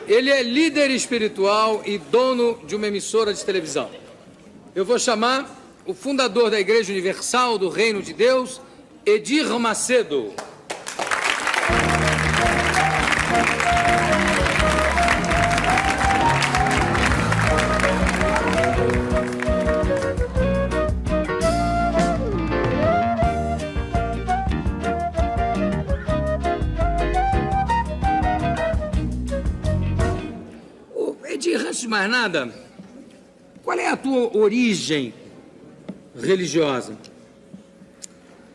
Ele é líder espiritual e dono de uma emissora de televisão. Eu vou chamar o fundador da Igreja Universal do Reino de Deus, Edir Macedo. Edir, antes de mais nada, qual é a tua origem religiosa?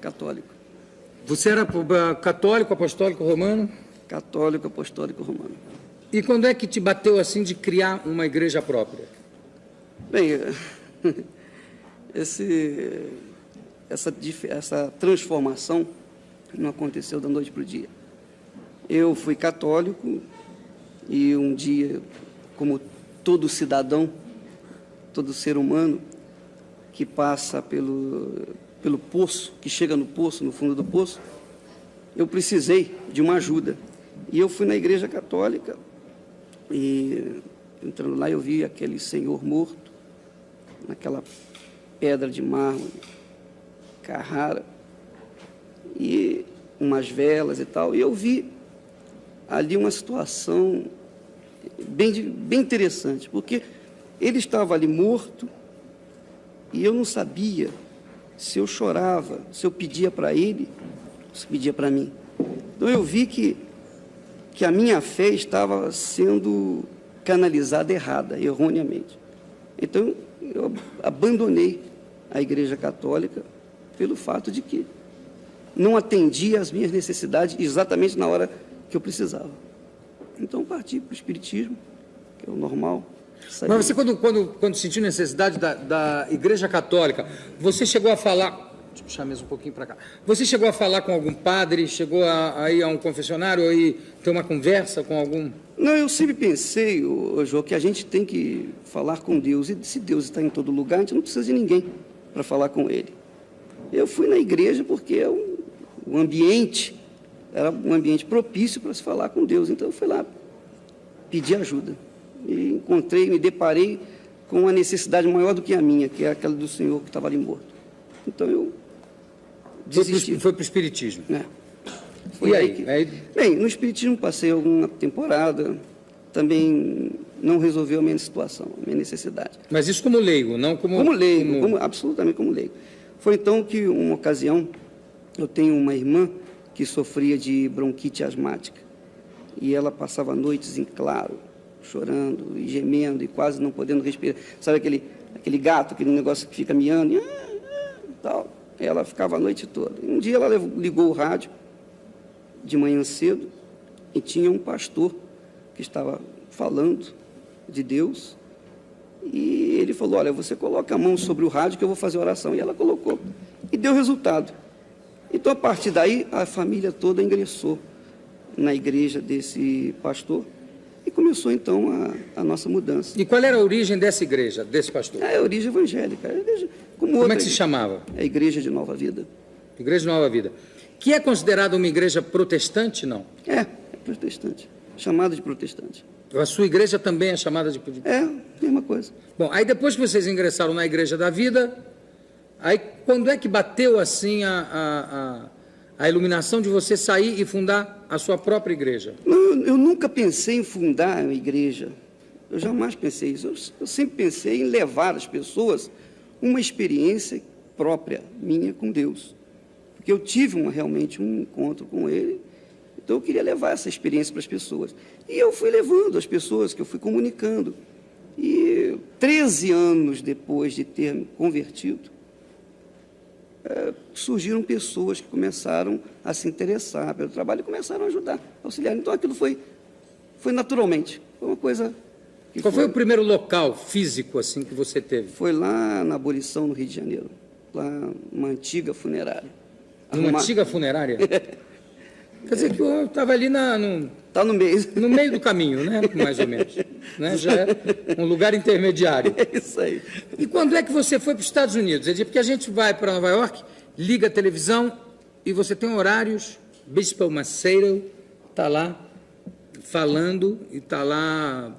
Católico. Você era católico, apostólico, romano? Católico, apostólico, romano. E quando é que te bateu assim de criar uma igreja própria? Bem, essa transformação não aconteceu da noite para o dia. Eu fui católico e um dia, como todo cidadão, todo ser humano que passa pelo poço, que chega no poço, no fundo do poço, eu precisei de uma ajuda. E eu fui na igreja católica e, entrando lá, eu vi aquele senhor morto, naquela pedra de mármore, Carrara, e umas velas e tal. E eu vi ali uma situação bem interessante, porque ele estava ali morto e eu não sabia se eu chorava, se eu pedia para ele, se pedia para mim. Então eu vi que a minha fé estava sendo canalizada errada, erroneamente. Então eu abandonei a Igreja Católica pelo fato de que não atendia às minhas necessidades exatamente na hora que eu precisava. Então parti para o Espiritismo, que é o normal. Mas você, quando sentiu necessidade da Igreja Católica, você chegou a falar... Deixa eu puxar mesmo um pouquinho para cá. Você chegou a falar com algum padre? Chegou a ir a um confessionário? Ou ir ter uma conversa com algum... Não, eu sempre pensei, João, que a gente tem que falar com Deus. E se Deus está em todo lugar, a gente não precisa de ninguém para falar com Ele. Eu fui na igreja porque o ambiente era um ambiente propício para se falar com Deus. Então eu fui lá pedir ajuda. E encontrei, me deparei com uma necessidade maior do que a minha, que é aquela do senhor que estava ali morto. Então eu desisti. Foi para o Espiritismo. É. Foi e aí? Bem, no Espiritismo passei alguma temporada, também não resolveu a minha situação, a minha necessidade. Mas isso como leigo, não como... Como leigo, absolutamente como leigo. Foi então que, uma ocasião, eu tenho uma irmã que sofria de bronquite asmática, e ela passava noites em claro, chorando e gemendo e quase não podendo respirar. Sabe aquele gato, aquele negócio que fica miando e tal? Ela ficava a noite toda. Um dia ela ligou o rádio de manhã cedo e tinha um pastor que estava falando de Deus e ele falou: olha, você coloca a mão sobre o rádio que eu vou fazer oração. E ela colocou e deu resultado. Então, a partir daí, a família toda ingressou na igreja desse pastor e começou, então, a nossa mudança. E qual era a origem dessa igreja, desse pastor? É a origem evangélica. A igreja, como é que se chamava? É a Igreja de Nova Vida. Igreja de Nova Vida. Que é considerada uma igreja protestante, não? É protestante. Chamada de protestante. A sua igreja também é chamada de... É, mesma coisa. Bom, aí depois que vocês ingressaram na Igreja da Vida, aí quando é que bateu, assim, a iluminação de você sair e fundar a sua própria igreja? Não, eu nunca pensei em fundar uma igreja. Eu jamais pensei isso. Eu sempre pensei em levar as pessoas uma experiência própria minha com Deus. Porque eu tive realmente um encontro com Ele, então eu queria levar essa experiência para as pessoas. E eu fui levando as pessoas, que eu fui comunicando. E 13 anos depois de ter me convertido, surgiram pessoas que começaram a se interessar pelo trabalho e começaram a ajudar, a auxiliar. Então aquilo foi naturalmente, foi uma coisa... Qual foi o primeiro local físico assim que você teve? Foi lá na Abolição, no Rio de Janeiro, lá numa antiga funerária. Uma antiga funerária? Quer dizer que eu estava ali Está no meio. No meio do caminho, né? Mais ou menos. Né? Já é um lugar intermediário. É isso aí. E quando é que você foi para os Estados Unidos? Porque a gente vai para Nova York, liga a televisão e você tem horários. Bispo Macedo está lá falando e está lá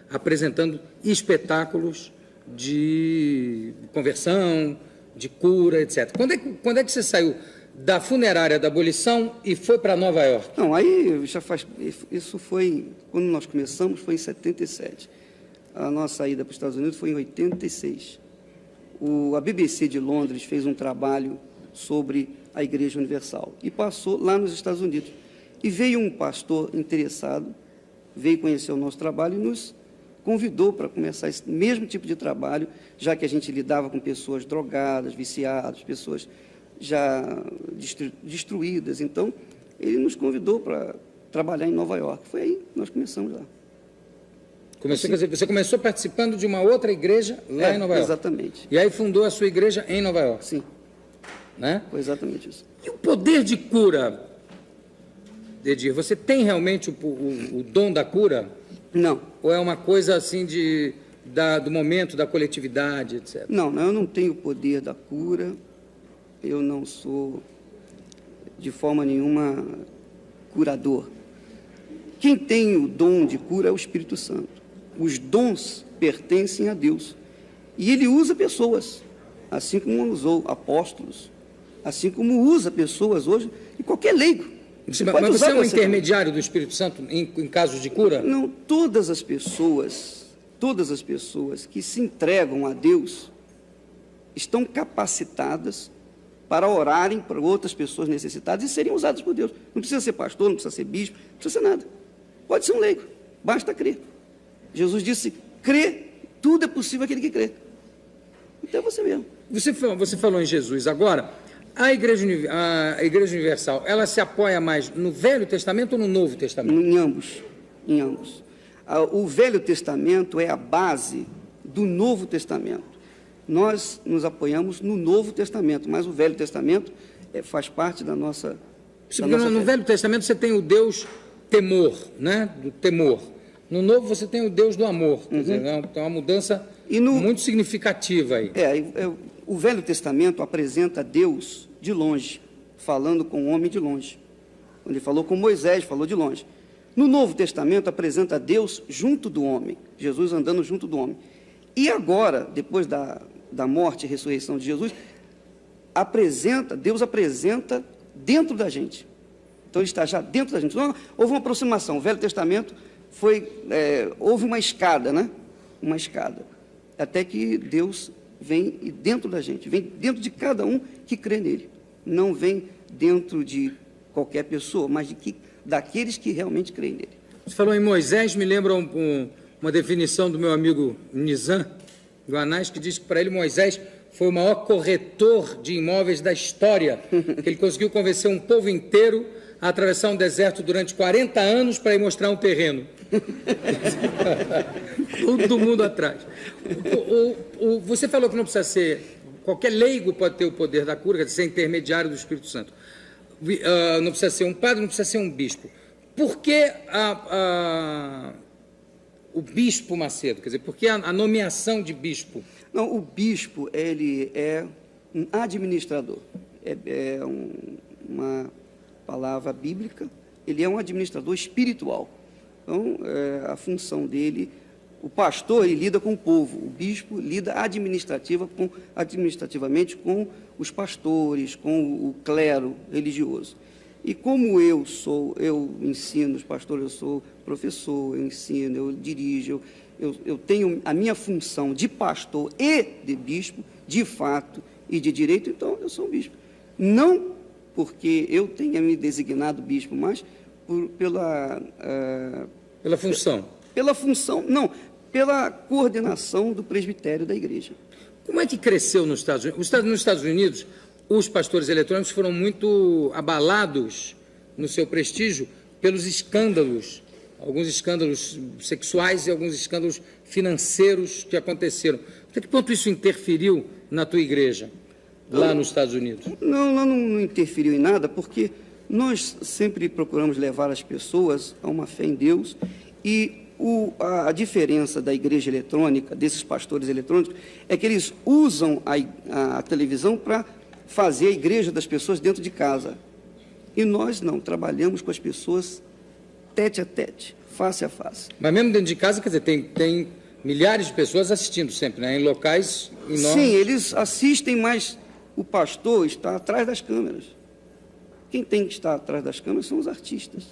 apresentando espetáculos de conversão, de cura, etc. Quando é que você saiu da funerária da abolição e foi para Nova York? Não, aí já faz... Isso foi... Quando nós começamos, foi em 77. A nossa saída para os Estados Unidos foi em 86. A BBC de Londres fez um trabalho sobre a Igreja Universal e passou lá nos Estados Unidos. E veio um pastor interessado, veio conhecer o nosso trabalho e nos convidou para começar esse mesmo tipo de trabalho, já que a gente lidava com pessoas drogadas, viciadas, pessoas já destruídas. Então, ele nos convidou para trabalhar em Nova York. Foi aí que nós começamos lá. Quer dizer, você começou participando de uma outra igreja lá em Nova York? Exatamente. E aí fundou a sua igreja em Nova York? Sim. Né? Foi exatamente isso. E o poder de cura, Edir, você tem realmente o dom da cura? Não. Ou é uma coisa assim do momento, da coletividade, etc? Não, eu não tenho o poder da cura, eu não sou, de forma nenhuma, curador. Quem tem o dom de cura é o Espírito Santo. Os dons pertencem a Deus. E Ele usa pessoas, assim como usou apóstolos, assim como usa pessoas hoje, e qualquer leigo. Mas você é um intermediário do Espírito Santo em casos de cura? Não, todas as pessoas que se entregam a Deus estão capacitadas para orarem para outras pessoas necessitadas e serem usadas por Deus. Não precisa ser pastor, não precisa ser bispo, não precisa ser nada. Pode ser um leigo, basta crer. Jesus disse, crê, tudo é possível aquele que crê. Então é você mesmo. Você falou em Jesus. Agora, a Igreja Universal, ela se apoia mais no Velho Testamento ou no Novo Testamento? Em ambos. O Velho Testamento é a base do Novo Testamento. Nós nos apoiamos no Novo Testamento, mas o Velho Testamento faz parte da nossa... No Velho Testamento você tem o Deus temor, né? Do temor. No Novo você tem o Deus do amor. Quer dizer, tem uma mudança muito significativa aí. O Velho Testamento apresenta Deus de longe, falando com o homem de longe. Quando ele falou com Moisés, falou de longe. No Novo Testamento apresenta Deus junto do homem, Jesus andando junto do homem. E agora, depois da morte e ressurreição de Jesus, Deus apresenta dentro da gente. Então, Ele está já dentro da gente. Então, houve uma aproximação. O Velho Testamento houve uma escada, né? Uma escada. Até que Deus vem dentro da gente, vem dentro de cada um que crê nele. Não vem dentro de qualquer pessoa, mas daqueles que realmente creem nele. Você falou em Moisés, me lembra uma definição do meu amigo Nizam Guanais, que diz que para ele Moisés foi o maior corretor de imóveis da história, que ele conseguiu convencer um povo inteiro a atravessar um deserto durante 40 anos para ir mostrar um terreno. Todo mundo atrás. Você falou que não precisa ser... Qualquer leigo pode ter o poder da cura, quer dizer, ser intermediário do Espírito Santo. Não precisa ser um padre, não precisa ser um bispo. Por que o bispo Macedo? Quer dizer, por que a nomeação de bispo? Não, o bispo, ele é um administrador. Uma palavra bíblica. Ele é um administrador espiritual. Então, a função dele... O pastor, ele lida com o povo. O bispo lida administrativamente com os pastores, com o clero religioso. E como eu ensino os pastores, eu sou professor, eu ensino, eu dirijo, eu tenho a minha função de pastor e de bispo, de fato e de direito, então eu sou um bispo. Não porque eu tenha me designado bispo, mas pela função. Pela função, não, pela coordenação do presbitério da igreja. Como é que cresceu nos Estados Unidos? Nos Estados Unidos, os pastores eletrônicos foram muito abalados no seu prestígio pelos escândalos, alguns escândalos sexuais e alguns escândalos financeiros que aconteceram. Até que ponto isso interferiu na tua igreja, lá nos Estados Unidos? Não interferiu em nada, porque nós sempre procuramos levar as pessoas a uma fé em Deus e a diferença da igreja eletrônica, desses pastores eletrônicos, é que eles usam a televisão para fazer a igreja das pessoas dentro de casa. E nós não, trabalhamos com as pessoas tete a tete, face a face. Mas mesmo dentro de casa, quer dizer, tem milhares de pessoas assistindo sempre, né? Em locais enormes. Sim, eles assistem, mas o pastor está atrás das câmeras. Quem tem que estar atrás das câmeras são os artistas,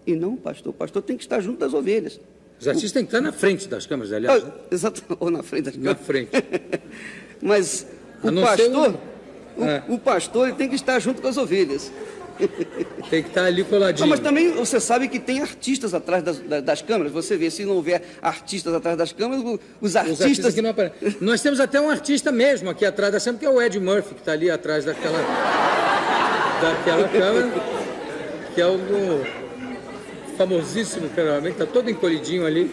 e não o pastor. O pastor tem que estar junto das ovelhas. Os artistas têm que estar na frente das câmeras, aliás. Né? Exato, ou na frente das câmeras. Na frente. Mas o pastor ele tem que estar junto com as ovelhas. Tem que estar ali coladinho. Não, mas também você sabe que tem artistas atrás das câmeras. Você vê, se não houver artistas atrás das câmeras, os artistas que não aparecem. Nós temos até um artista mesmo aqui atrás da câmera, que é o Ed Murphy, que está ali atrás daquela câmera, que é o famosíssimo cameraman, que está todo encolhidinho ali,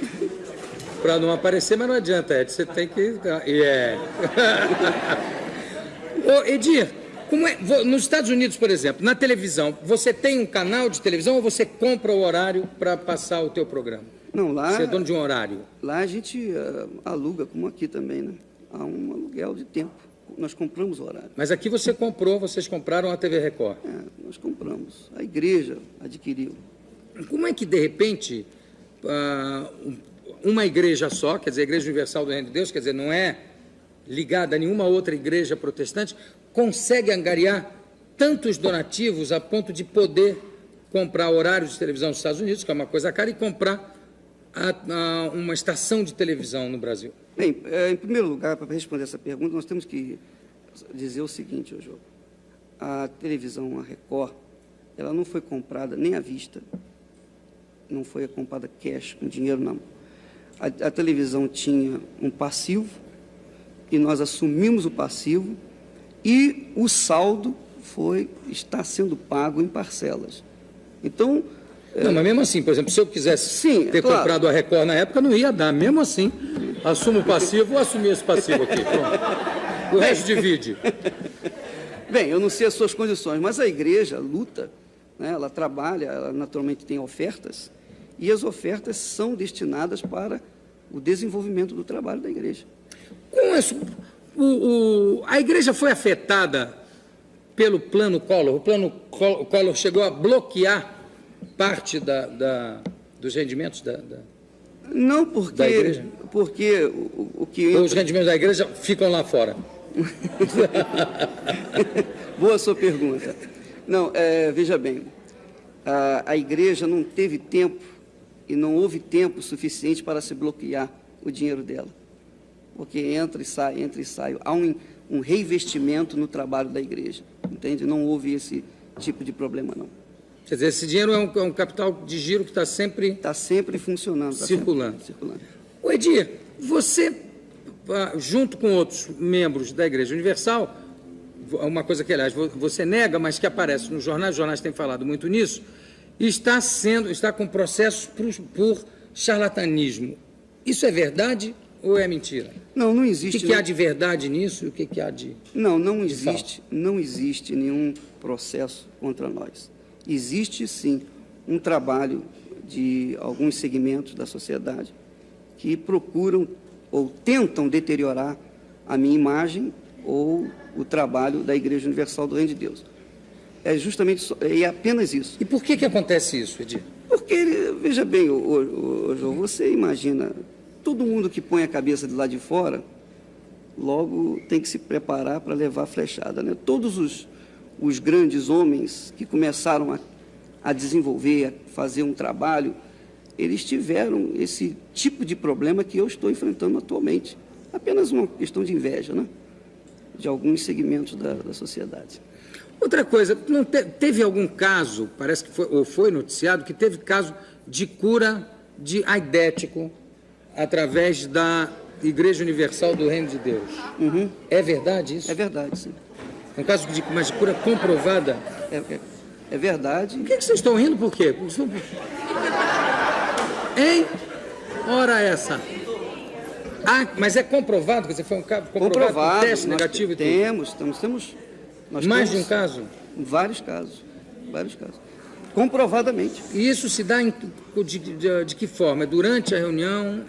para não aparecer, mas não adianta, Ed, você tem que... Ô, Edir, nos Estados Unidos, por exemplo, na televisão, você tem um canal de televisão ou você compra o horário para passar o teu programa? Não, lá... Você é dono de um horário? Lá a gente aluga, como aqui também, né? Há um aluguel de tempo. Nós compramos o horário. Mas aqui vocês compraram a TV Record? Nós compramos. A igreja adquiriu. Como é que, de repente, uma igreja só, quer dizer, a Igreja Universal do Reino de Deus, quer dizer, não é ligada a nenhuma outra igreja protestante, consegue angariar tantos donativos a ponto de poder comprar horários de televisão nos Estados Unidos, que é uma coisa cara, e comprar uma estação de televisão no Brasil? Bem, em primeiro lugar, para responder essa pergunta, nós temos que dizer o seguinte, João. A televisão, a Record, ela não foi comprada nem à vista, não foi comprada cash, com dinheiro na mão. A televisão tinha um passivo, e nós assumimos o passivo, e o saldo está sendo pago em parcelas. Então... Não, mas mesmo assim, por exemplo, se eu quisesse ter comprado a Record na época, não ia dar. Mesmo assim, assumo o passivo, vou assumir esse passivo aqui. Pronto. O resto divide. Bem, eu não sei as suas condições, mas a igreja luta, né, ela trabalha, ela naturalmente tem ofertas, e as ofertas são destinadas para o desenvolvimento do trabalho da igreja. Com isso, a igreja foi afetada pelo Plano Collor? O Plano Collor chegou a bloquear parte dos rendimentos Não, porque, da igreja? Porque o que... Ou os rendimentos da igreja ficam lá fora? Boa sua pergunta. Não, veja bem, a igreja não teve tempo e não houve tempo suficiente para se bloquear o dinheiro dela, porque entra e sai. Há um reinvestimento no trabalho da igreja, entende? Não houve esse tipo de problema, não. Quer dizer, esse dinheiro é um capital de giro que está sempre... Está sempre funcionando. Circulando. Circulando. O Edir, você, junto com outros membros da Igreja Universal, uma coisa que, aliás, você nega, mas que aparece nos jornais, os jornais têm falado muito nisso, está com processos por charlatanismo. Isso é verdade ou é mentira? Não existe... O que há de verdade nisso e o que há de... Não existe nenhum processo contra nós. Existe, sim, um trabalho de alguns segmentos da sociedade que procuram ou tentam deteriorar a minha imagem ou o trabalho da Igreja Universal do Reino de Deus. É justamente é apenas isso. E por que acontece isso, Edir? Porque, veja bem, João, você imagina, todo mundo que põe a cabeça de lá de fora, logo tem que se preparar para levar a flechada, né? Todos os grandes homens que começaram a desenvolver, a fazer um trabalho, eles tiveram esse tipo de problema que eu estou enfrentando atualmente. Apenas uma questão de inveja, né? De alguns segmentos da sociedade. Outra coisa, teve algum caso, parece que foi noticiado, que teve caso de cura de aidético através da Igreja Universal do Reino de Deus. Uhum. É verdade isso? É verdade, sim. É um caso de cura comprovada? É verdade. Por que vocês estão rindo? Por quê? Hein? Ora essa. Mas é comprovado? Quer dizer, foi um caso comprovado, um teste negativo e tudo? Nós mais de um caso? Vários casos. Comprovadamente. E isso se dá de que forma? Durante a reunião?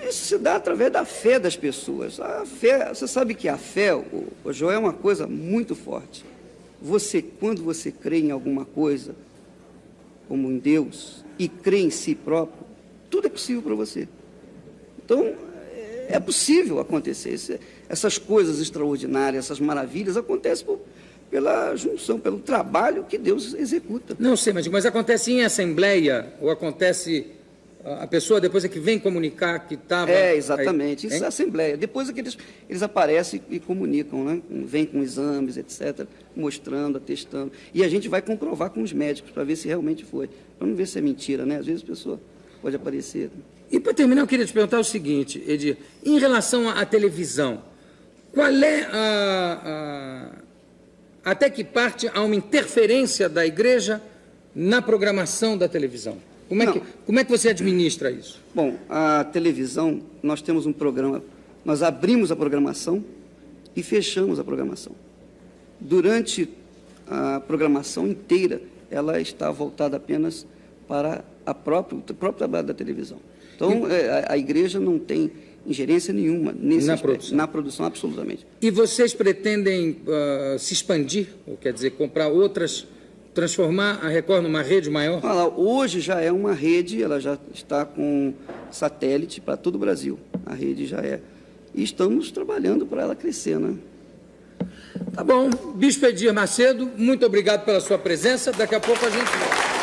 Isso se dá através da fé das pessoas. A fé, você sabe que a fé, o Joel, é uma coisa muito forte. Quando você crê em alguma coisa, como em Deus, e crê em si próprio, tudo é possível para você. Então, é possível acontecer. Essas coisas extraordinárias, essas maravilhas, acontecem pela junção, pelo trabalho que Deus executa. Não sei, mas acontece em assembleia, ou acontece... A pessoa depois é que vem comunicar que estava... Exatamente. Isso é assembleia. Depois é que eles aparecem e comunicam, né? Vêm com exames, etc., mostrando, atestando. E a gente vai comprovar com os médicos para ver se realmente foi. Para não ver se é mentira, né? Às vezes a pessoa pode aparecer. E para terminar, eu queria te perguntar o seguinte, Edir, em relação à televisão, qual é até que parte há uma interferência da igreja na programação da televisão? Como é que você administra isso? Bom, a televisão, nós temos um programa, nós abrimos a programação e fechamos a programação. Durante a programação inteira, ela está voltada apenas para o próprio trabalho da televisão. Então, a igreja não tem ingerência nenhuma nesse aspecto, na produção, absolutamente. E vocês pretendem se expandir, ou quer dizer, comprar outras... transformar a Record numa rede maior? Hoje já é uma rede, ela já está com satélite para todo o Brasil. A rede já é. E estamos trabalhando para ela crescer, né? Tá bom. Bispo Edir Macedo, muito obrigado pela sua presença. Daqui a pouco a gente volta.